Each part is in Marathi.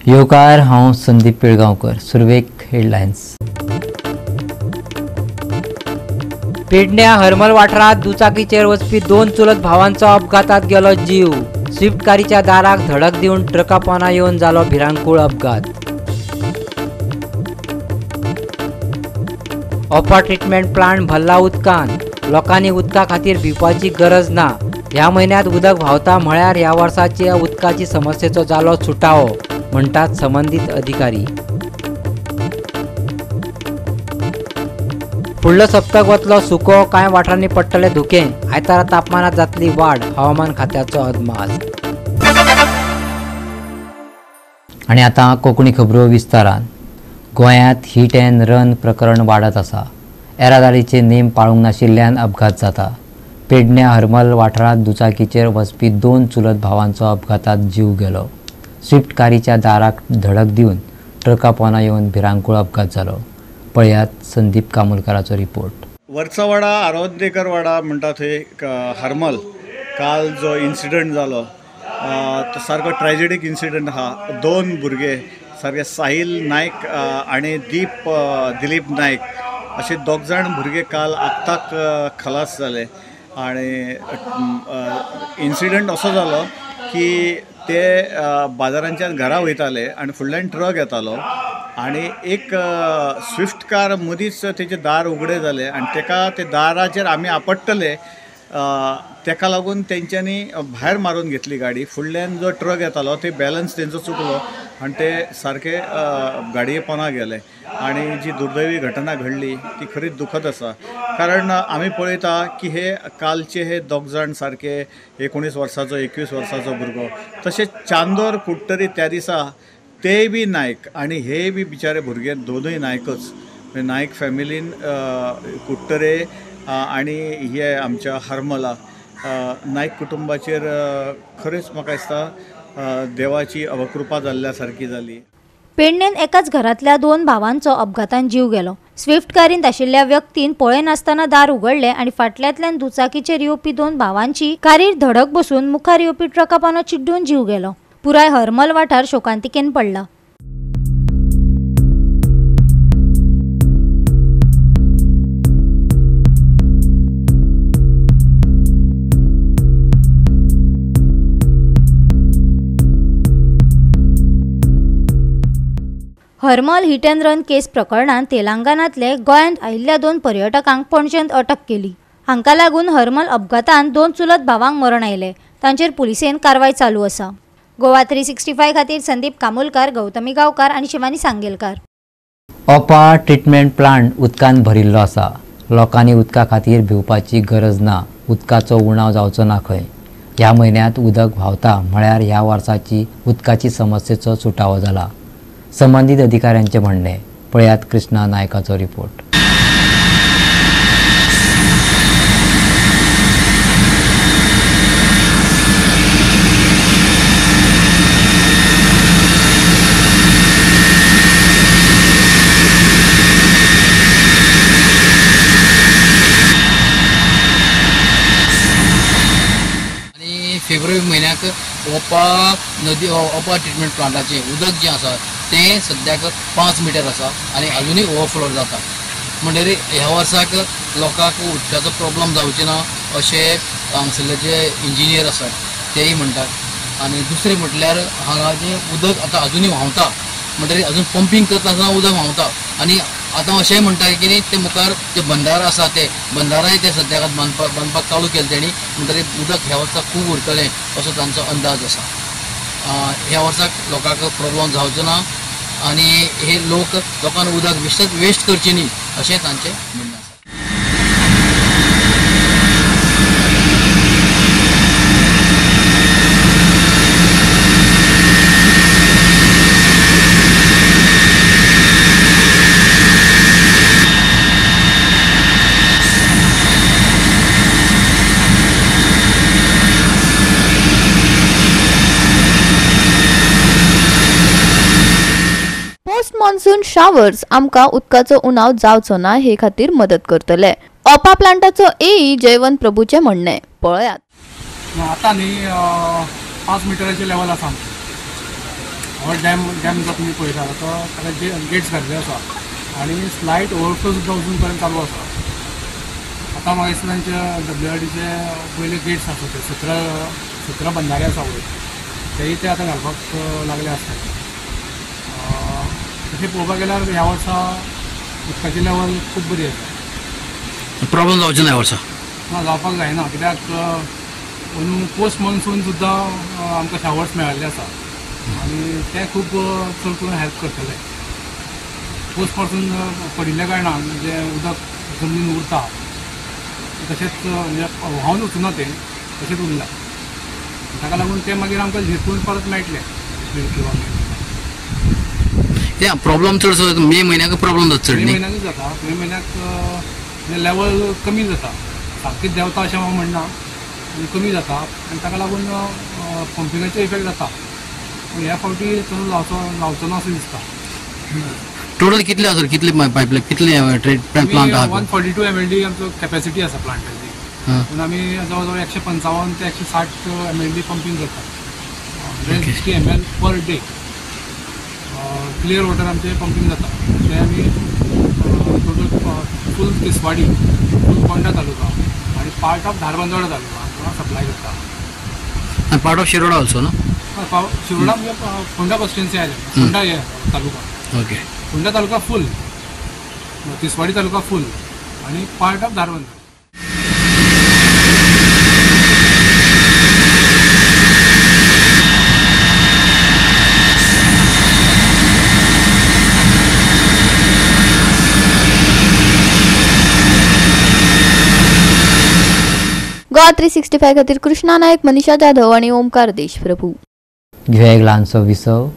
येवकार, हांव संदीप पिळगांवकर. सुरवेक हेडलायन्स. पेडण्या हरमल वाठारांत दुचाकीचेर वचपी 2 चुलत भावांचो अपघातात गेलो जीव. स्विफ्ट कारीच्या दाराक धडक दिवन ट्रका पोंदा येवन जालो भिरांकूळ अपघात. ओपा ट्रीटमेंट प्लांट भरला उदकान. लोकांनी उदका खातीर भिवपाची गरज ना. ह्या म्हयन्यांत उदक व्हांवता म्हळ्यार ह्या वर्साच्या उदकाची समस्येचो जालो सुटावो, म्हणटात संबंदीत अधिकारी. फुडलो सप्तक वतलो सुको, कांय वाठारांनी पडटले धुकें. आयतारा तापमानात जातली वाड, हवामान खात्याचो अदमास. आनी आतां कोंकणी खबरो विस्तारान. गोंयांत हीट एंड रन प्रकरण वाडत आसा. येरादारीचे नेम पाळूंक नाशिल्ल्यान अपघात जाता. पेडण्या हरमल वाठारांत दुचाकीचेर वचपी 2 चुलत भावांचो अपघातात जीव गेलो. स्विफ्ट कारीच्या दाराक धडक दिवन ट्रका पोंदा येवन भिरांकूळ अपघात जालो. पळयात संदीप कामुलकराचो रिपोर्ट. वर्सावाडा आरोद्देकर वाडा म्हणटा थंय हरमल काल जो इन्सिडंट जालो तो सारको ट्रॅजेडीक इन्सिडंट आहा. 2 भुरगे सारके साहिल नायक आनी दिलीप नायक अशे 2 जाण भुरगे काल आत्ताक खलास जाले. आनी इन्सिडंट असो जालो की ते बाजारांच्यान घरा वयताले आनी फुडल्यान ट्रक येतालो आनी एक स्विफ्ट कार मदींच तेचे दार उगडे जाले आनी तेका ते दाराचेर आमी आपटले. तेका लागून तेंच्यांनी भायर मारून घेतली गाडी. फुडल्यान जो ट्रक येतालो ते बॅलन्स तेंचो चुकलो आनी ते सारके गाडये पोंदा गेले. आनी जी दुर्दैवी घटना घडली ती खरीच दुखद आसा. कारण आमी पळयता की हे कालचे हे 2 जाण सारके 19 वर्साचो 21 वर्साचो भुरगो, तशेंच चांदोर कुट्टरी त्या दिसा ते बी नायक आनी हे बी बिचारे भुरगे दोनूय नायकच. नायक फॅमिलीन कुट्टरे आनी हे आमच्या हरमला नायक कुटुंबाचेर खरेंच म्हाका दिसता देवाची अवकृपा जाल्ल्या सारकी जाली. पेडणेन एकाच घरातल्या 2 भावांचो अपघातान जीव गेलो. स्विफ्ट कारींत आशिल्ल्या व्यक्तीन पळयनासतना दार उगडले आनी फाटल्यांतल्यान दुचाकीचेर येवपी 2 भावांची कारीर धडक बसून मुखार येवपी ट्रका पोंदा चिड्डून जीव गेलो. पुराय हरमल वाठार शोकांतिकेन पडला. हरमल हिट एंड रन केस प्रकरणात तेलंगणातले गोंयांत आयिल्ल्या 2 पर्यटकांक पणजेंत अटक केली. हांका लागून हरमल अपघातान 2 चुलत भावांक मरण आयले. तांचेर पुलिसेन कारवाय चालू आसा. गोवा 365 खातीर संदीप कामुलकार, गौतमी गांवकार आनी शिवानी सांगेलकार. ओपा ट्रीटमेंट प्लांट उदकान भरिल्लो आसा. लोकांनी उदका खातीर भिवपाची गरज ना. उदकाचो उणाव जावचो ना खंय. ह्या म्हयन्यांत उदक व्हांवता म्हळ्यार ह्या वर्साची उदकाची समस्येचो सुटावो जाला, संबंदीत अधिकाऱ्यांचे म्हणणे. पळयात कृष्णा नायकाचो रिपोर्ट. फेब्रुवारी म्हयन्याक ओपा ट्रीटमेंट प्लांटाचें उदक जें आसा तें सद्याक 5 मिटर आसा आनी अजुनूय ओवरफ्लो जाता. म्हणटकीर ह्या वर्साक लोकांक उदकाचो प्रॉब्लम जावचे ना अशें हांगासरले जे इंजिनियर आसात तेय म्हणटात. आनी दुसरें म्हटल्यार हांगा जें उदक आतां अजुनूय व्हांवता म्हणटकीर अजून पंपींग करता आसतना उदक व्हांवता. आनी आतां अशेंय म्हणटा की ते मुखार जे बंदार आसा ते बंदाराय ते सद्याक बांदपाक चालू केले तेणी. म्हणटकीर उदक ह्या वर्साक खूब उरतलें असो तांचो अंदाज आसा. ह्या वर्साक लोकांक प्रॉब्लम जावचो ना आनी हे लोकांनी उदक वेस्ट करचें न्ही अशें तांचें म्हणणें आसा. पोस्ट मॉन्सून शावर्स आमकां उदकाचो उणाव जावचो ना हे खातीर मदत करतले. ओपा प्लांटाचो एई जयवंत प्रभूचे म्हणणे. पळयात. आतां न्ही 5 मिटराचें लेवल आसा हो डॅम जो तुम्ही पळयता तो ताका गेट्स घातले आसा आनी स्लायट ओवरफ्लो सुद्दां अजून पर्यंत चालू आसा. आतां म्हाका दिसता तांचे WRDचे पयले गेट्स आसा ते 17 बंधारे आसा वयर तेय ते आतां घालपाक लागले आसता. तशें पळोवपाक गेल्यार ह्या वर्सा उदकाची लेवल खूब बरी आसा. प्रॉब्लम जावचे ना ह्या वर्सा. ना जावपाक जायना कित्याक अंदू पोस्ट मॉन्सून सुद्दां आमकां शावर्स मेळिल्ले आसा आनी ते खूब चड करून हेल्प करतले. पोस्ट मॉन्सून पडिल्ल्या कारणान जे उदक जमनीन उरता तशेंच म्हणजे व्हांवन वचूना तें तशेंच उरलां. ताका लागून ते मागीर आमकां झिरपून परत मेळटले किंवा ते प्रॉब्लम चड मे म्हयन्याक प्रॉब्लम जाता चड मे न्ही. म्हयन्याकूच जाता. मे म्हयन्याक लेवल कमी जाता सारकीच देंवता अशें हांव म्हणना कमी जाता आनी ताका लागून पंपिंगाचो इफेक्ट जाता. पूण ह्या फावटी तसो जावचो ना असो दिसता. टोटल कितले आसा कितले पायपलायन कितले प्लांट आहा. 142 MLD आमचो कॅपॅसिटी आसा प्लांटाची पूण आमी जवळ जवळ 155 ते 160 MLD पंपींग करतात. 160 ml per day clear water आमचे पंपींग जाता. ते आमी टोटल फूल तिसवाडी फूल फोंडा तालुका आनी पार्ट ऑफ धारबांदोडा तालुका हांगा सप्लाय करता. पार्ट ऑफ शिरोडा ऑल्सो ना. शिरोडा म्हणजे फोंडा कॉन्स्टिट्युएन्सी आयले फोंडा हे तालुका. ओके. फोंडा तालुका फूल तिसवाडी तालुका फूल आनी पार्ट ऑफ धारबांदोडा. गोवा 365 खातीर कृष्णा नायक, मनीषा जाधव आणि ओमकार देशप्रभू. घेऊया एक ल्हानसो विसव.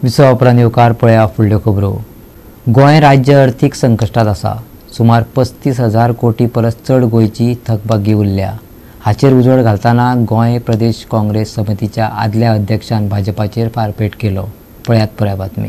विसव उपरांत येवकार पळया फुडल्यो खबरो. गोंय राज्य अर्थीक संकश्टात आसा. सुमार 35,000 कोटी परस चड गोंयची थकबाकी उरल्या. हाचेर उजवड घालतना गोंय प्रदेश काँग्रेस समितीच्या आदल्या अध्यक्षान भाजपाचेर फारपेट केलो. पळयात पुराय बातमी.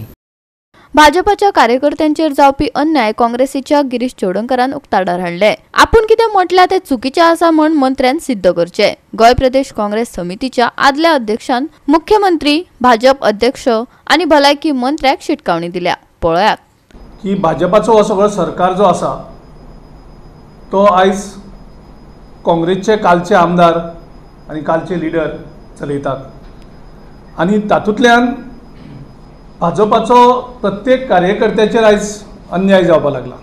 भाजपाच्या कार्यकर्त्यांचेर जावपी अन्याय काँग्रेसीच्या गिरीश चोडणकरान उक्ताडार हाडले. आपूण कितें म्हटलां तें चुकीचें आसा म्हण मंत्र्यान सिद्ध करचें. गोंय प्रदेश काँग्रेस समितीच्या आदल्या अध्यक्षान मुख्यमंत्री, भाजप अध्यक्ष आनी भलायकी मंत्र्याक शिटकावणी दिल्या. पळयात की भाजपाचो हो सगळो सरकार जो आसा तो आयज काँग्रेसचे कालचे आमदार आनी कालचे लिडर चलयतात आनी तातूंतल्यान भाजपाचो प्रत्येक कार्यकर्त्याचेर आयज अन्याय जावपाक लागला.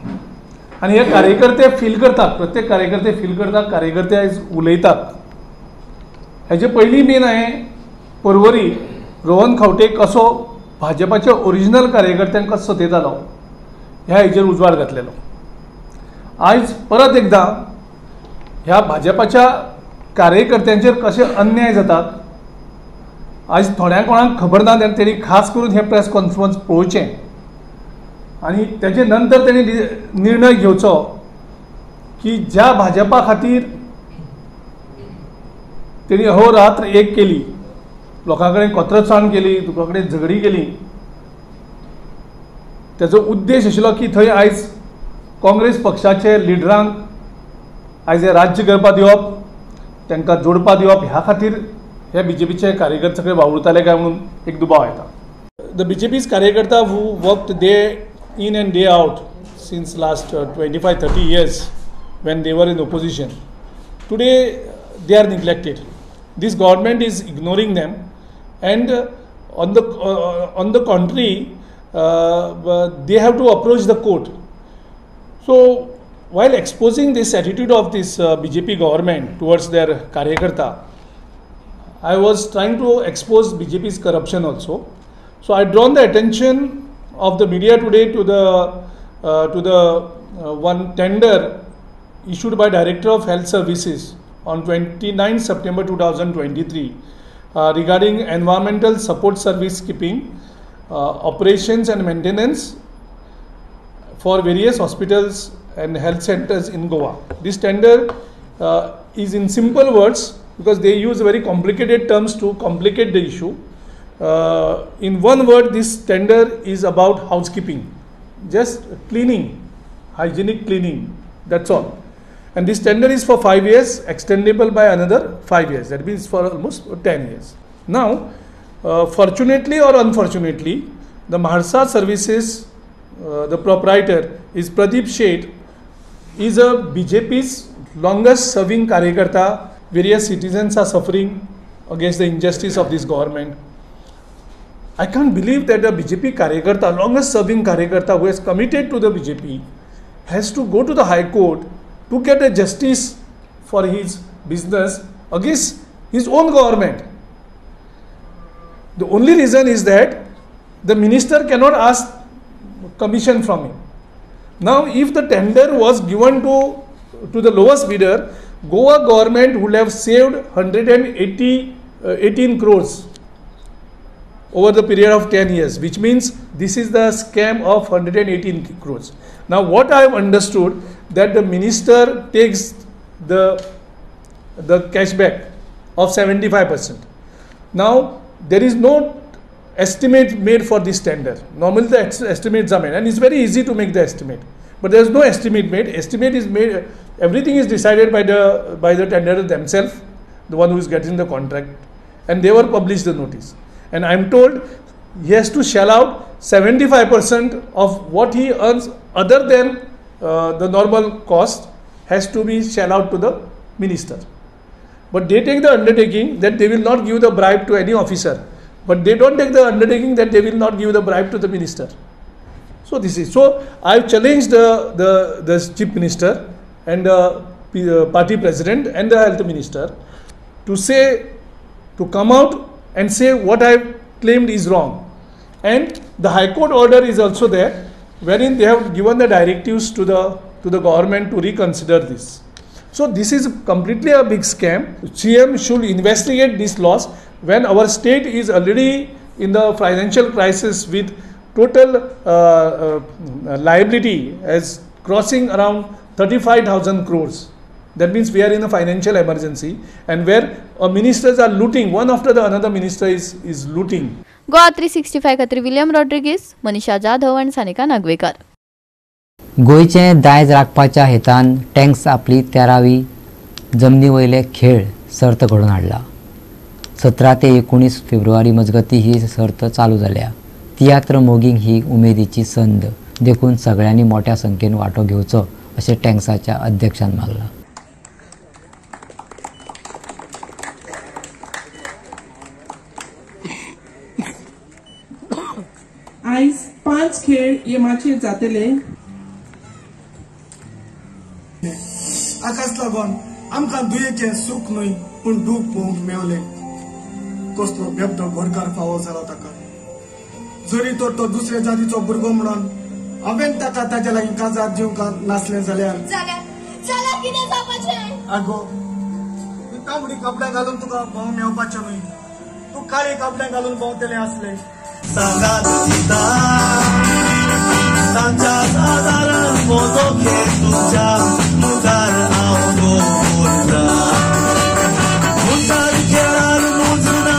आनी हे कार्यकर्ते फील करतात, प्रत्येक कार्यकर्ते फील करतात, कार्यकर्ते आयज उलयतात. हेजे पयलीं बीन हांवें परवरी रोहन खंवटे कसो भाजपाच्या ओरिजिनल कार्यकर्त्यांक कसो सतयतालो ह्या हेजेर उजवाड घातलेलो. आयज परत एकदां ह्या भाजपाच्या कार्यकर्त्यांचेर कशे अन्याय जातात आयज थोड्या कोणाक खबर ना तेणी खास करून हे प्रेस कॉन्फरन्स पळोवचें आनी तेजे नंतर तेणी निर्णय घेवचो की ज्या भाजपा खातीर तेणी अहोरात्र एक केली, लोकां कडेन कोत्रसाण केली, लोकां कडेन झगडी केली, तेजो उद्देश आशिल्लो की थंय आयज काँग्रेस पक्षाचे लिडरांक आयज हे राज्य करपा दिवप, तांकां जोडपा दिवप, ह्या खातीर हे बीजेपीचे कार्यकर्ते सगळे वावुरताले काय म्हणून एक दुबाव येता. द बीजेपीज कार्यकर्ता who worked day in and day out since last 25-30 years when they were in opposition, today they are neglected. This government is ignoring them and on the contrary they have to approach the court. So while exposing this attitude of this BJP government towards their karyakarta, I was trying to expose BJP's corruption also. So I drawn the attention of the media today to the one tender issued by Director of Health Services on 29 September 2023 regarding environmental support service keeping, operations and maintenance for various hospitals and health centers in Goa. This tender is in simple words because they use very complicated terms to complicate the issue. In one word, this tender is about housekeeping, just cleaning, hygienic cleaning, That's all. And this tender is for 5 years, extendable by another 5 years. That means for almost 10 years. Now, fortunately or unfortunately, the Maharsa Services, the proprietor is Pradeep Sheth, is a BJP's longest serving Karyakarta. Various citizens are suffering against the injustice of this government. I can't believe that a BJP Karyakarta, longest serving Karyakarta who has committed to the BJP, has to go to the High Court to get a justice for his business against his own government. The only reason is that the minister cannot ask commission from him. Now, if the tender was given to the lowest bidder, Goa government would have saved 118 crores over the period of 10 years, which means this is the scam of 118 crores. Now, what I have understood, that the minister takes the cashback of 75%. Now, there is no estimate made for this tender. Normally the estimates are made, and it's very easy to make the estimate, but there is no estimate made. Estimate is made, everything is decided by the tenderer themselves, the one who is getting the contract, and they were published the notice. And I am told he has to shell out 75% of what he earns other than the normal cost has to be shell out to the minister. But they take the undertaking that they will not give the bribe to any officer. But they don't take the undertaking that they will not give the bribe to the minister. So this is, so I challenged the chief minister and the party president and the health minister to come out and say what I claimed is wrong. And the High Court order is also there, wherein they have given the directives to the government to reconsider this. So this is completely a big scam. CM should investigate this loss when our state is already in the financial crisis with total liability as crossing around 35,000 crores. That means we are in a financial emergency, and where ministers are looting, one after the another minister is looting. Goa 365 खातीर विलियम रॉड्रिगीस, मनीषा जाधव आणि सानिका नागवेकर. गोंयचें दायज राखपाच्या हेतान टँक्स आपली 13वी जमनी वयले खेळ सर्त घडोवन हाडला. 17 ते 19 फेब्रुवारी मजगती ही सर्त चालू जाल्या. तियात्र मोगींग ही उमेदीची संद देखून सगळ्यांनी मोठ्या संख्येन वांटो घेवचो अशें टँक्साच्या अध्यक्षान मागला. आयज 5 खेळ येमाचेर जातले. आकाश लागून आमकां दुयेचें सूख न्हय पूण दूख पळोवंक मेवलें. कसलो बेबदो घरकार फावो जालो ताका. जरी तो दुसऱ्या जातीचो भुरगो म्हणून हांवें ताका ताच्या लागीं काजार दिवंक नासलें जाल्यार कितें जावपाचें? आगो, तूं तांबडी कपडे घालून तुका भोंव मेवपाचें न्हय. तूं काळी कपडे घालून भोंवतलें आसलें. सांगात सीता तांच्या सादारण मोजोके तुमच्या मुखार हांव दवरता. मुखार खेळार मोजना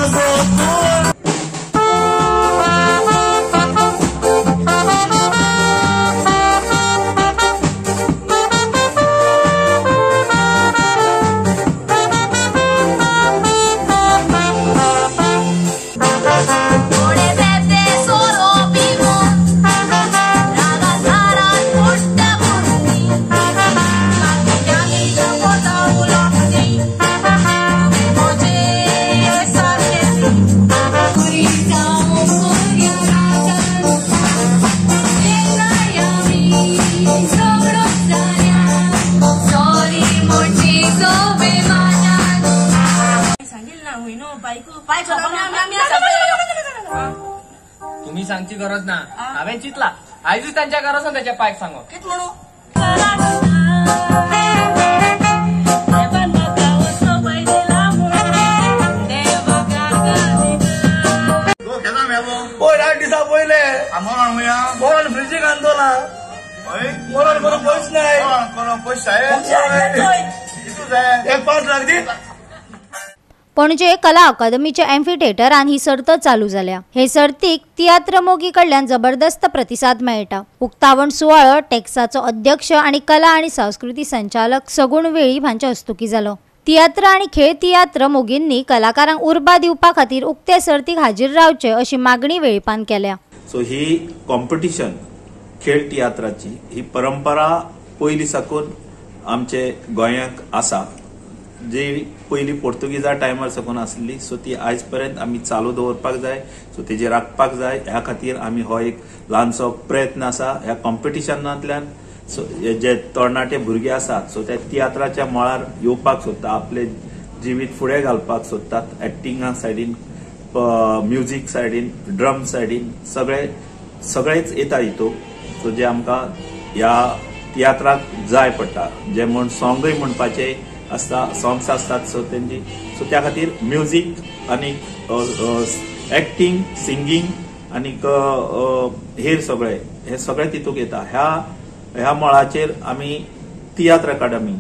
तुम्ही सांगची गरज ना. हांवें चिंतला आयजूच तांच्या घरा वचून ताच्या पायक सांगो. कित म्हणू दिसा पयले मोहन फ्रिजीक आणतोला. मोहन कोण पयस नाही. पयस एक 5 लाख दी. पणजे कला अकादमीच्या एम्फिथिएटरान ही सर्त चालू जाल्या। हे सर्तीक तियात्र मोगी कडल्यान जबरदस्त प्रतिसाद मेळटा। उक्तावण सुवाळो टॅक्साचो अध्यक्ष आणि कला आणि संस्कृती संचालक सगुण वेळीप हांच्या हस्तुकी जालो। तियात्र आणि खेळ तियात्र मोगींनी कलाकारांक उर्बा दिवपा खातीर उक्ते सर्तीक हाजीर रावचे अशी मागणी वेळीपान केल्या। सो ही कॉम्पिटिशन खेळ तियात्राची ही परंपरा पयली साकून आमचे गोंयांत आसा, जी पयली पोर्तुगीजा टायमार साकून आसली। सो ती आयज पर्यंत आमी चालू दवरपाक जाय, सो तेजेर राखपाक जाय। ह्या खातीर आमी हो एक ल्हानसो प्रयत्न आसा ह्या कॉम्पिटिशनांतल्यान। सो जे तरणाटे भुरगे आसात सो ते तियात्राच्या मळार येवपाक सोदतात, आपले जिवीत फुडें घालपाक सोदतात। एक्टिंगा सायडीन, म्युझिक सायडीन, ड्रम सायडीन सगळेच येता हितून। सो जे आमकां ह्या तियात्राक जाय पडटा, जे म्हण सॉंगय म्हणपाचे आसता, सॉंग्स आसतात। सो त्या खातीर म्युझिक आनी एक्टिंग, सिंगींग आनी हेर हे सगळे तितूक येता। ह्या मळाचेर आमी तियात्र अकादमी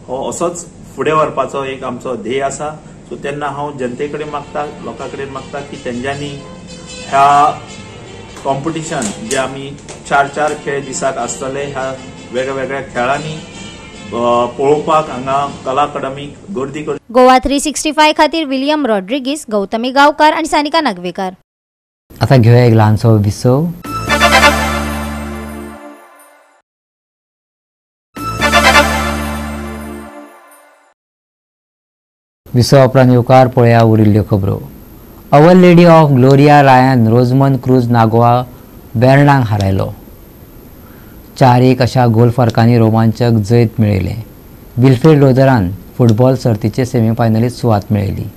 हो असोच फुडें व्हरपाचो एक आमचो ध्येय आसा। सो तेन्ना हांव जनते कडेन मागता, लोकां कडेन मागता की तेंच्यांनी ह्या कॉम्पिटिशन जे आमी 4 खेळ दिसाक आसतले, ह्या वेगळ्या खेळांनी पळोवपाक हांगा कला अकादमीक गर्दी करची। गोवा 365 खातीर विलियम रॉड्रिगीस, गौतमी गांवकार आणि सानिका नागवेकर। आता घेऊया एक ल्हानसो विसव। विसव उपरांत येवकार पळया उरिल्ल्यो खबरो। Our lady of Gloria Ryan Rozman Cruz Nagoa बेर्नाक हारयलो। 4-1 अशा गोल फरकांनी रोमांचक जैत मेळयले। विल्फ्रेड लोदरान फुटबॉल सर्तीचे सेमीफायनलीत सुवात मेळयली।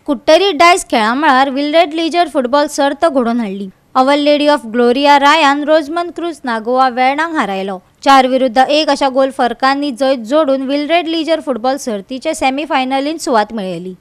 कुट्टेरी डायस खेळामळार विल्फ्रेड लीजर फुटबॉल सर्त घडोवन हाडली। Our lady of Gloria Ryan Rozman Cruz Nagoa वेर्नाक हारयलो। 4-1 अशा गोल फरकांनी जैत जोडून विल्फ्रेड लीजर फुटबॉल सर्तीचे सेमीफायनलीत सुवात मेळयली।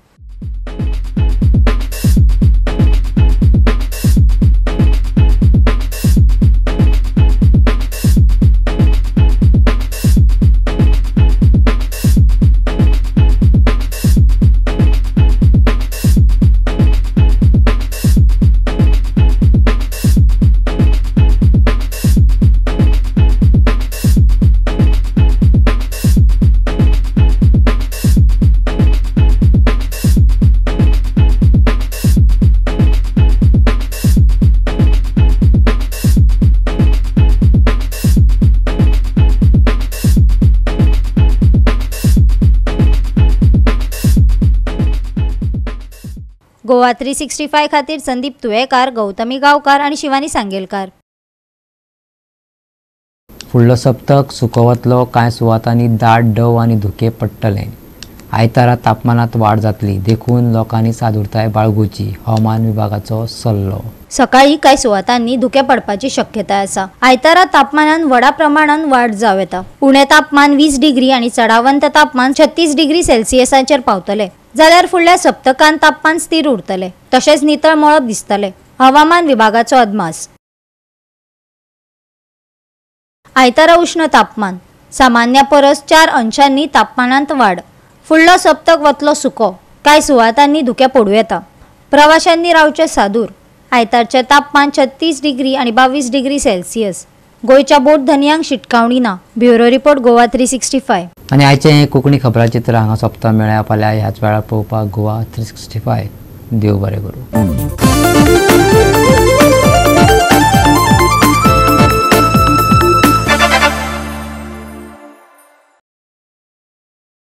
गोवा 365 खातीर संदीप तुयेकार, गौतमी गांवकार आणि शिवानी सांगेलकार। फुडलो सप्तक सुको वतलो, कांय सुवातांनी दाट दव आनी धुके पडटले। आयतारा तापमानात वाड जातली, देखून लोकांनी सादुरताय बाळगुची, हवामान विभागाचो सल्लो। सकाळी कांय सुवातांनी धुके पडपाची शक्यताय आसा। आयतारा तापमानात व्हडा प्रमाणात वाड जाव येता। उणे तापमान 20 डिग्री आणि चढावंत तापमान 36 डिग्री सेल्सियसाचेर पावतले, जाल्यार फुडल्या सप्तकांत तापमान स्थिर उरतले, तशेंच नितळ मळब दिसतले। हवामान विभागाचो अदमास। आयतारा उष्ण तापमान, सामान्या परस 4 अंशांनी तापमानांत वाड। फुडलो सप्तक वतलो सुको, कांय सुवातांनी धुके पडूं येता। प्रवाशांनी रावचे सादूर। आयतारचे तापमान 36 डिग्री आणि 22 डिग्री सेल्सियस। गोयच्या बोट धन्यांक शिटकावणी ना। Bureau report Goa 365। आणि आयचे कोंकणी खबराचित्र हांगा सोंपता। मेळ्या फाल्यां ह्याच वेळार पळोवपाक गोवा 365। देव बरें करूं।